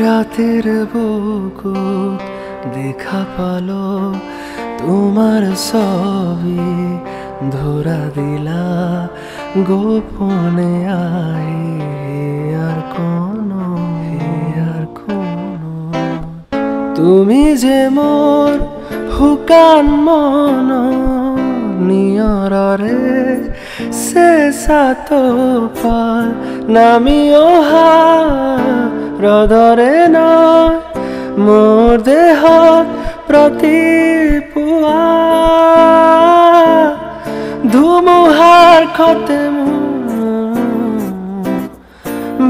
রাতের বুকুত দেখা পালো তোমার ছবি ধরা দিলা গোপনে আই আর কোনো তুমি যে মোর হুকান মন নিয়ରରେ শেষাত পাল নামি অহা হ্ৰদৰে নয় মোৰ দেহত প্ৰতিপুৱা ধুমুহাৰ খতে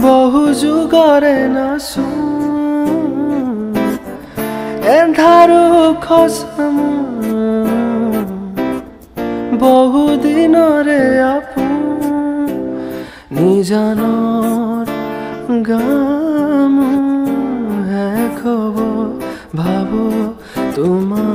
বহু যুগৰে নাচো এন্ধাৰো খচম বহু দিনৰে আপোন নিজানৰ গাম হে খব ভাবো তোমাৰ